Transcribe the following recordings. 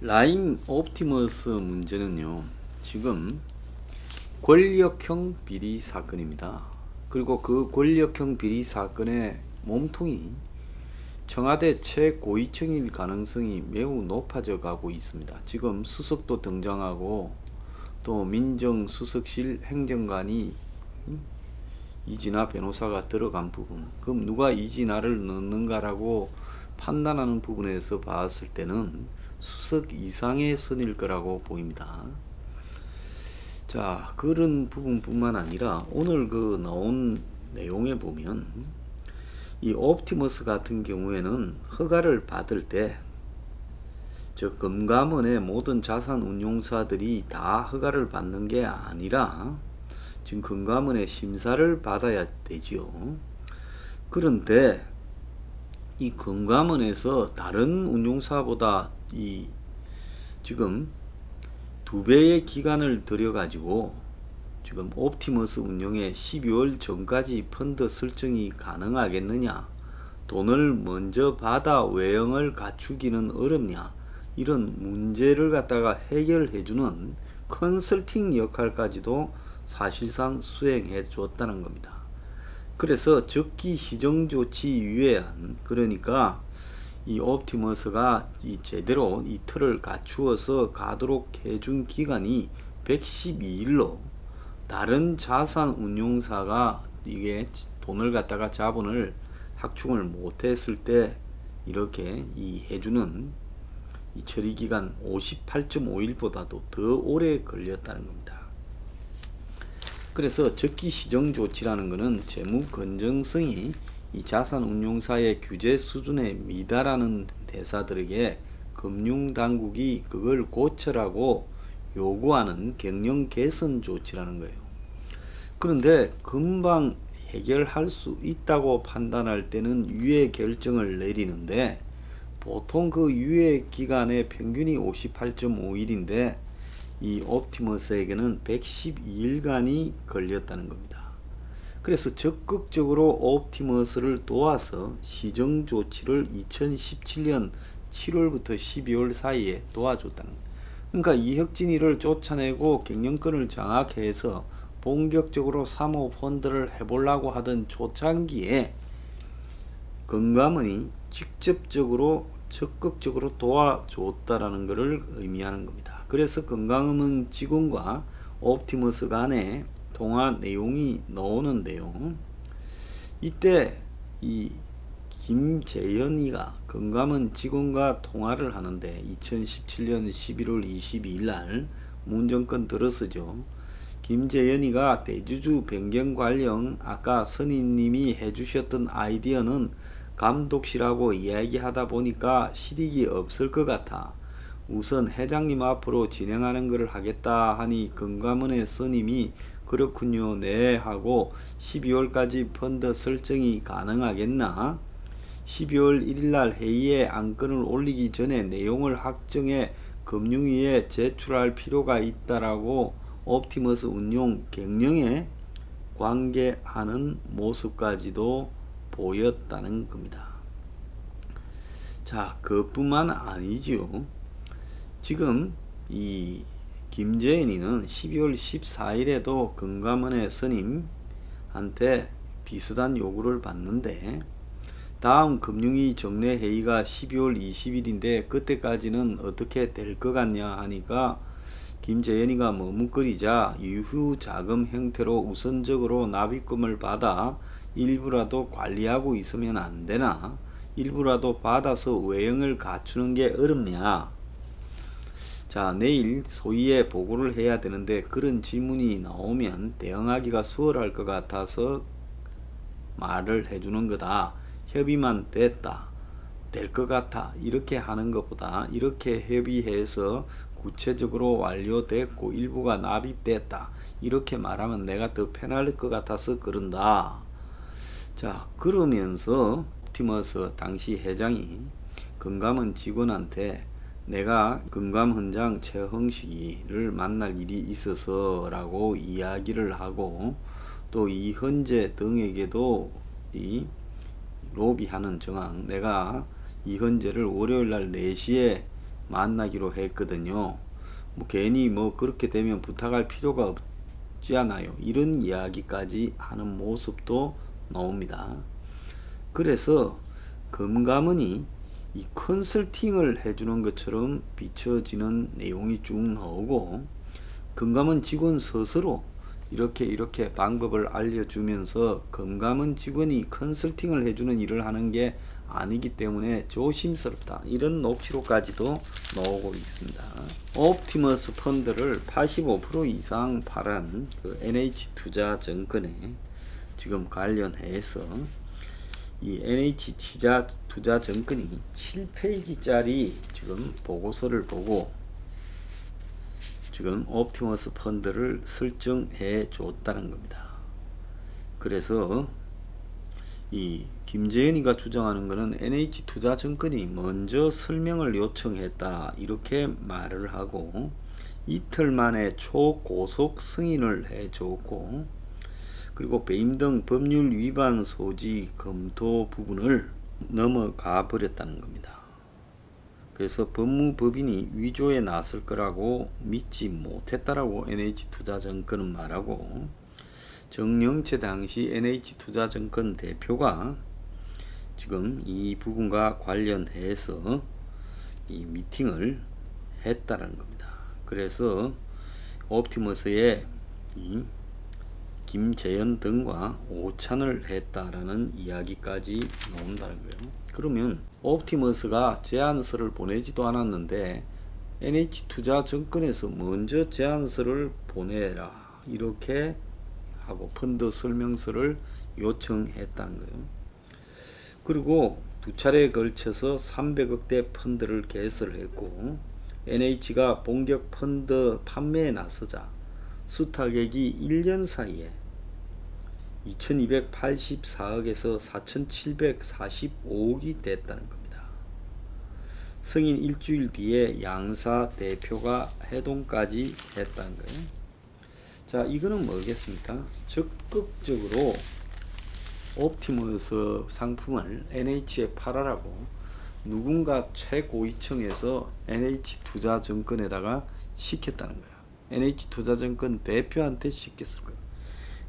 라임 옵티머스 문제는요, 지금 권력형 비리 사건입니다. 그리고 그 권력형 비리 사건의 몸통이 청와대 최고위층일 가능성이 매우 높아져 가고 있습니다. 지금 수석도 등장하고 또 민정수석실 행정관이 이진아 변호사가 들어간 부분, 그럼 누가 이진아를 넣는가라고 판단하는 부분에서 봤을 때는 수석 이상의 선일 거라고 보입니다. 자, 그런 부분뿐만 아니라 오늘 그 나온 내용에 보면 이 옵티머스 같은 경우에는 허가를 받을 때 저 금감원의 모든 자산 운용사들이 다 허가를 받는 게 아니라 지금 금감원의 심사를 받아야 되지요. 그런데 이 금감원에서 다른 운용사보다 이 지금 2배의 기간을 들여가지고 지금 옵티머스 운영에 12월 전까지 펀드 설정이 가능하겠느냐, 돈을 먼저 받아 외형을 갖추기는 어렵냐, 이런 문제를 갖다가 해결해주는 컨설팅 역할까지도 사실상 수행해 줬다는 겁니다. 그래서 적기 시정 조치 유예한, 그러니까 이 옵티머스가 제대로 이 틀을 갖추어서 가도록 해준 기간이 112일로 다른 자산 운용사가 이게 돈을 갖다가 자본을 확충을 못했을 때 이렇게 이 해주는 이 처리 기간 58.5일보다도 더 오래 걸렸다는 겁니다. 그래서 적기 시정 조치라는 것은 재무 건전성이 이 자산 운용사의 규제 수준에 미달하는 대사들에게 금융당국이 그걸 고쳐라고 요구하는 경영 개선 조치라는 거예요. 그런데 금방 해결할 수 있다고 판단할 때는 유예 결정을 내리는데 보통 그 유예 기간의 평균이 58.5일인데 이 옵티머스에게는 112일간이 걸렸다는 겁니다. 그래서 적극적으로 옵티머스를 도와서 시정 조치를 2017년 7월부터 12월 사이에 도와줬다는 겁니다. 그러니까 이혁진이를 쫓아내고 경영권을 장악해서 본격적으로 사모펀드를 해보려고 하던 초창기에 금감원이 직접적으로 적극적으로 도와줬다라는 것을 의미하는 겁니다. 그래서 금감원 직원과 옵티머스 간의 통화 내용이 나오는데요. 이때 이 김재현이가 금감원 직원과 통화를 하는데 2017년 11월 22일 날 문정권 들어서죠. 김재현이가 대주주 변경 관련 아까 선임님이 해주셨던 아이디어는 감독실하고 이야기하다 보니까 실익이 없을 것 같아 우선 회장님 앞으로 진행하는 것을 하겠다 하니 금감원의 선임이 그렇군요 네 하고 12월까지 펀드 설정이 가능하겠나? 12월 1일날 회의에 안건을 올리기 전에 내용을 확정해 금융위에 제출할 필요가 있다라고 옵티머스 운용 경영에 관계하는 모습까지도 보였다는 겁니다. 자, 그뿐만 아니지요. 지금 이 김재현이는 12월 14일에도 금감원의 선임한테 비슷한 요구를 받는데 다음 금융위 정례 회의가 12월 20일인데 그때까지는 어떻게 될 것 같냐 하니까 김재현이가 머뭇거리자 유휴 자금 형태로 우선적으로 납입금을 받아 일부라도 관리하고 있으면 안 되나? 일부라도 받아서 외형을 갖추는 게 어렵냐? 자, 내일 소위에 보고를 해야 되는데 그런 질문이 나오면 대응하기가 수월할 것 같아서 말을 해주는 거다. 협의만 됐다. 될 것 같아. 이렇게 하는 것보다 이렇게 협의해서 구체적으로 완료됐고 일부가 납입됐다. 이렇게 말하면 내가 더 편할 것 같아서 그런다. 자, 그러면서 옵티머스 당시 회장이 금감원 직원한테 내가 금감원장 최흥식이를 만날 일이 있어서 라고 이야기를 하고 또 이현재 등에게도 이 로비하는 정황, 내가 이현재를 월요일날 4시에 만나기로 했거든요. 뭐 괜히 뭐 그렇게 되면 부탁할 필요가 없지 않아요. 이런 이야기까지 하는 모습도 나옵니다. 그래서 금감원이 이 컨설팅을 해주는 것처럼 비춰지는 내용이 쭉 나오고, 금감원 직원 스스로 이렇게 방법을 알려주면서 금감원 직원이 컨설팅을 해주는 일을 하는 게 아니기 때문에 조심스럽다, 이런 녹취록까지도 나오고 있습니다. 옵티머스 펀드를 85% 이상 팔은 그 NH투자증권에 지금 관련해서 이 NH투자증권이 7페이지짜리 지금 보고서를 보고 지금 옵티머스 펀드를 설정해 줬다는 겁니다. 그래서 이 김재현이가 주장하는 것은 NH투자증권이 먼저 설명을 요청했다, 이렇게 말을 하고 이틀 만에 초고속 승인을 해 줬고, 그리고 배임 등 법률 위반 소지 검토 부분을 넘어가 버렸다는 겁니다. 그래서 법무법인이 위조에 나설 거라고 믿지 못했다라고 NH투자증권은 말하고, 정영채 당시 NH투자증권 대표가 지금 이 부분과 관련해서 이 미팅을 했다는 겁니다. 그래서 옵티머스의 이 김재현 등과 오찬을 했다라는 이야기까지 나온다는 거예요. 그러면 옵티머스가 제안서를 보내지도 않았는데 NH투자증권에서 먼저 제안서를 보내라, 이렇게 하고 펀드 설명서를 요청했다는 거예요. 그리고 두 차례에 걸쳐서 300억대 펀드를 개설했고, NH가 본격 펀드 판매에 나서자 수탁액이 1년 사이에 2284억에서 4745억이 됐다는 겁니다. 승인 일주일 뒤에 양사 대표가 해동까지 했다는 거예요. 자, 이거는 뭐겠습니까? 적극적으로 옵티머스 상품을 NH에 팔아라고 누군가 최고위층에서 NH투자증권에다가 시켰다는 거예요. NH투자증권 대표한테 시켰을 거예요.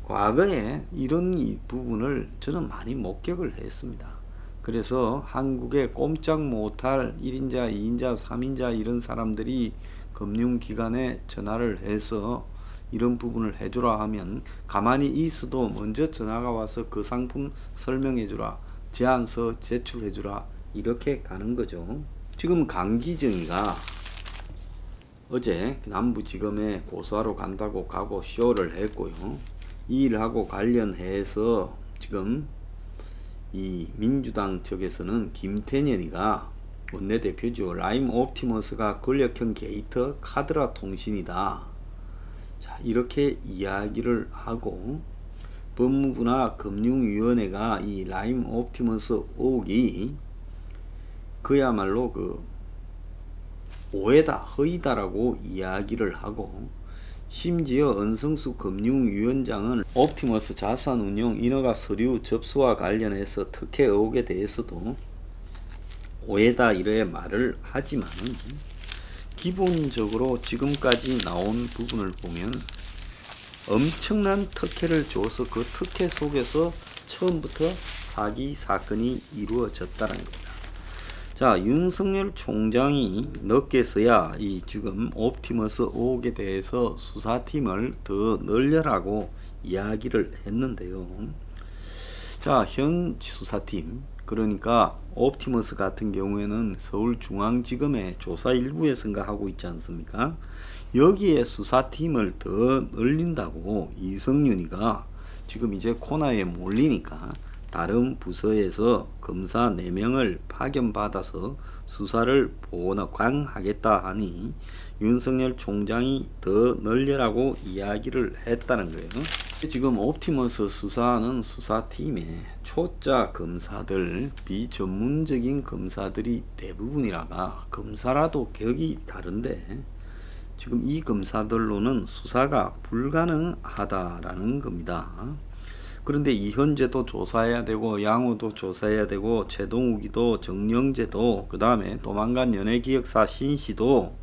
과거에 이런 이 부분을 저는 많이 목격을 했습니다. 그래서 한국에 꼼짝 못할 1인자, 2인자, 3인자 이런 사람들이 금융기관에 전화를 해서 이런 부분을 해주라 하면 가만히 있어도 먼저 전화가 와서 그 상품 설명해주라, 제안서 제출해주라, 이렇게 가는 거죠. 지금 강기정이가 어제 남부지검에 고소하러 간다고 가고 쇼를 했고요. 이 일하고 관련해서 지금 이 민주당 쪽에서는 김태년이가 원내대표죠. 라임 옵티머스가 권력형 게이트 카드라 통신이다, 자, 이렇게 이야기를 하고, 법무부나 금융위원회가 이 라임 옵티머스 의혹이 그야말로 그 오해다, 허위다라고 이야기를 하고, 심지어 은성수 금융위원장은 옵티머스 자산운용 인허가 서류 접수와 관련해서 특혜 의혹에 대해서도 오해다, 이래 말을 하지만 기본적으로 지금까지 나온 부분을 보면 엄청난 특혜를 줘서 그 특혜 속에서 처음부터 사기 사건이 이루어졌다는 겁니다. 자, 윤석열 총장이 늦게서야 이 지금 옵티머스 의혹에 대해서 수사팀을 더 늘려라고 이야기를 했는데요. 자, 현 수사팀, 그러니까 옵티머스 같은 경우에는 서울중앙지검의 조사 일부에선가 하고 있지 않습니까? 여기에 수사팀을 더 늘린다고 이성윤이가 지금 이제 코너에 몰리니까 다른 부서에서 검사 4명을 파견받아서 수사를 보강하겠다 하니 윤석열 총장이 더 늘려라고 이야기를 했다는 거예요. 지금 옵티머스 수사하는 수사팀에 초짜 검사들, 비전문적인 검사들이 대부분이라가, 검사라도 격이 다른데 지금 이 검사들로는 수사가 불가능하다라는 겁니다. 그런데 이현재도 조사해야 되고 양호도 조사해야 되고 최동욱이도 정영재도 그 다음에 도망간 연예기획사 신씨도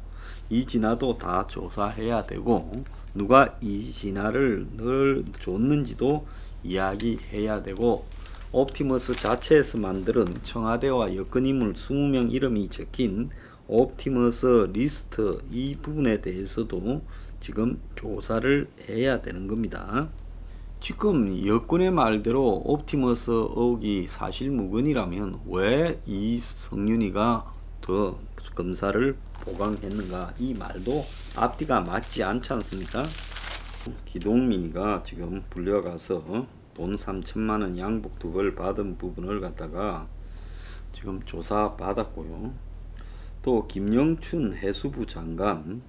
이진아도 다 조사해야 되고 누가 이진아를 늘 줬는지도 이야기해야 되고 옵티머스 자체에서 만든 청와대와 여권인물 20명 이름이 적힌 옵티머스 리스트 이 부분에 대해서도 지금 조사를 해야 되는 겁니다. 지금 여권의 말대로 옵티머스 의혹이 사실무근이라면 왜 이성윤이가 더 검사를 보강했는가 이 말도 앞뒤가 맞지 않지 않습니까? 기동민이가 지금 불려가서 돈 3천만원 양복 2벌 받은 부분을 갖다가 지금 조사 받았고요. 또 김영춘 해수부 장관,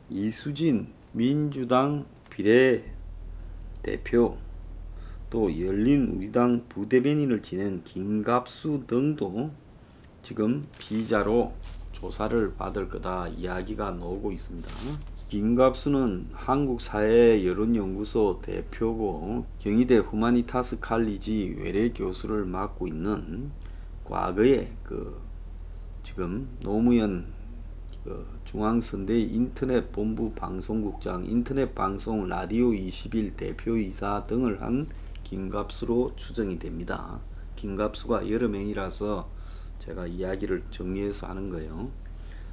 이수진 민주당 비례대표, 또 열린우리당 부대변인을 지낸 김갑수 등도 지금 비자로 조사를 받을 거다 이야기가 나오고 있습니다. 김갑수는 한국사회여론연구소 대표고 경희대 후마니타스 칼리지 외래 교수를 맡고 있는 과거에 지금 노무현 중앙선대위 인터넷 본부 방송국장, 인터넷 방송 라디오 21 대표이사 등을 한 김갑수로 추정이 됩니다. 김갑수가 여러 명이라서 제가 이야기를 정리해서 하는 거예요.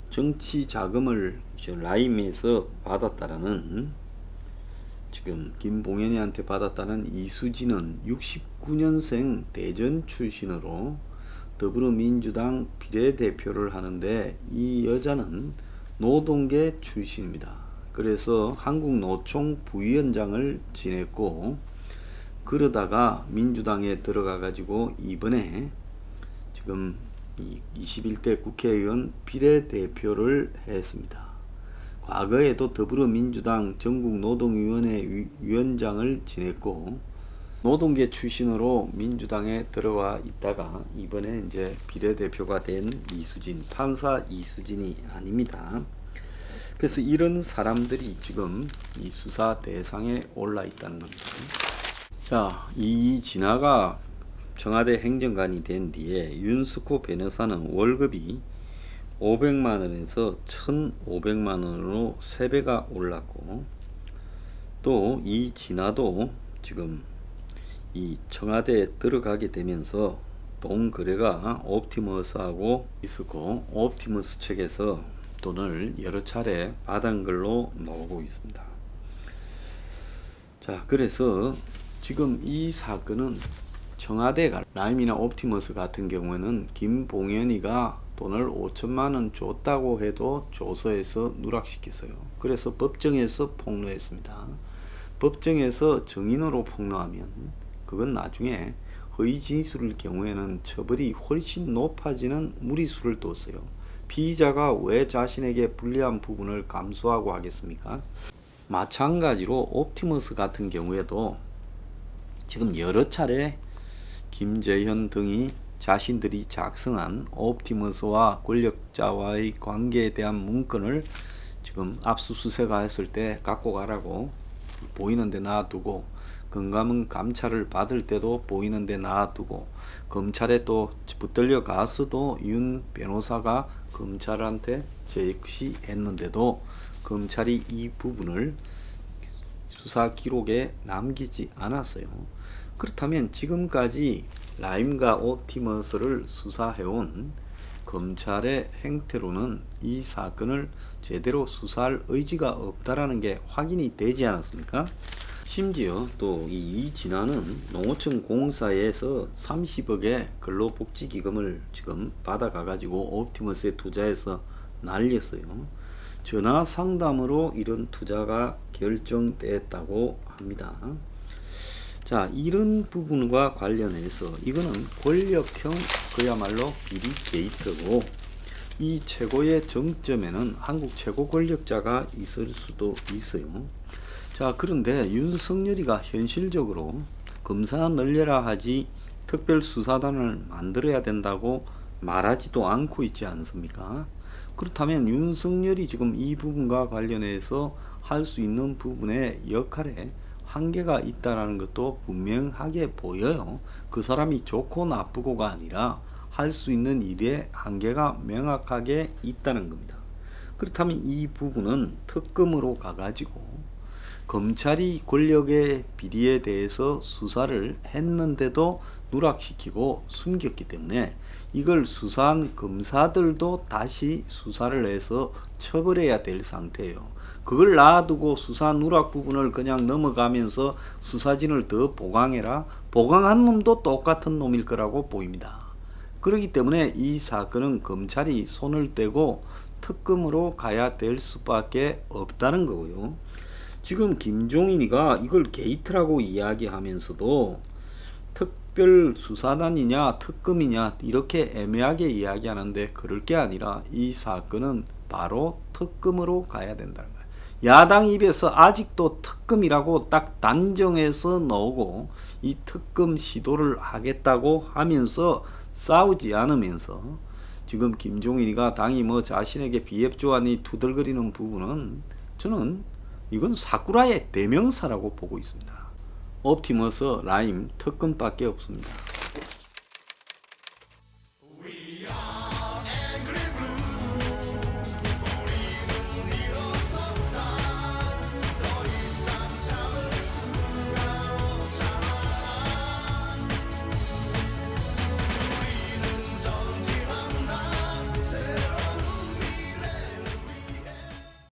정치 자금을 라임에서 받았다라는 지금 김봉현이한테 받았다는 이수진은 69년생 대전 출신으로 더불어민주당 비례대표를 하는데 이 여자는 노동계 출신입니다. 그래서 한국노총 부위원장을 지냈고 그러다가 민주당에 들어가 가지고 이번에 지금 21대 국회의원 비례대표를 했습니다. 과거에도 더불어민주당 전국노동위원회 위원장을 지냈고 노동계 출신으로 민주당에 들어와 있다가 이번에 이제 비례대표가 된 이수진, 판사 이수진이 아닙니다. 그래서 이런 사람들이 지금 이 수사 대상에 올라 있다는 겁니다. 자, 이진아가 청와대 행정관이 된 뒤에 윤스코 변호사는 월급이 500만원에서 1,500만원으로 3배가 올랐고 또 이진아도 지금 이 청와대에 들어가게 되면서 돈 거래가 옵티머스하고 있었고 옵티머스 측에서 돈을 여러 차례 받은 걸로 나오고 있습니다. 자, 그래서 지금 이 사건은 청와대가 라임이나 옵티머스 같은 경우에는 김봉현이가 돈을 5천만원 줬다고 해도 조서에서 누락시켰어요. 그래서 법정에서 폭로했습니다. 법정에서 증인으로 폭로하면 그건 나중에 허위 진술일 경우에는 처벌이 훨씬 높아지는 무리수를 뒀어요. 피의자가 왜 자신에게 불리한 부분을 감수하고 하겠습니까? 마찬가지로 옵티머스 같은 경우에도 지금 여러 차례 김재현 등이 자신들이 작성한 옵티머스와 권력자와의 관계에 대한 문건을 지금 압수수색했을 때 갖고 가라고 보이는데 놔두고 금감원 감찰을 받을 때도 보이는데 놔두고 검찰에 또 붙들려 가서도 윤 변호사가 검찰한테 제시했는데도 검찰이 이 부분을 수사 기록에 남기지 않았어요. 그렇다면 지금까지 라임과 옵티머스를 수사해온 검찰의 행태로는 이 사건을 제대로 수사할 의지가 없다라는 게 확인이 되지 않았습니까? 심지어 또 이진아는 농어촌 공사에서 30억의 근로복지기금을 지금 받아가 가지고 옵티머스에 투자해서 날렸어요. 전화 상담으로 이런 투자가 결정됐다고 합니다. 자, 이런 부분과 관련해서 이거는 권력형 그야말로 비리 게이트고 이 최고의 정점에는 한국 최고 권력자가 있을 수도 있어요. 자, 그런데 윤석열이가 현실적으로 검사 늘려라 하지 특별수사단을 만들어야 된다고 말하지도 않고 있지 않습니까? 그렇다면 윤석열이 지금 이 부분과 관련해서 할 수 있는 부분의 역할에 한계가 있다라는 것도 분명하게 보여요. 그 사람이 좋고 나쁘고가 아니라 할 수 있는 일의 한계가 명확하게 있다는 겁니다. 그렇다면 이 부분은 특검으로 가가지고 검찰이 권력의 비리에 대해서 수사를 했는데도 누락시키고 숨겼기 때문에 이걸 수사한 검사들도 다시 수사를 해서 처벌해야 될 상태예요. 그걸 놔두고 수사 누락 부분을 그냥 넘어가면서 수사진을 더 보강해라. 보강한 놈도 똑같은 놈일 거라고 보입니다. 그렇기 때문에 이 사건은 검찰이 손을 떼고 특검으로 가야 될 수밖에 없다는 거고요. 지금 김종인이가 이걸 게이트라고 이야기하면서도 특별수사단이냐 특검이냐 이렇게 애매하게 이야기하는데 그럴 게 아니라 이 사건은 바로 특검으로 가야 된다는 거예요. 야당 입에서 아직도 특검이라고 딱 단정해서 나오고 이 특검 시도를 하겠다고 하면서 싸우지 않으면서 지금 김종인이가 당이 뭐 자신에게 비협조안이 투덜거리는 부분은 저는 이건 사쿠라의 대명사라고 보고 있습니다. 옵티머스 라임 특검밖에 없습니다.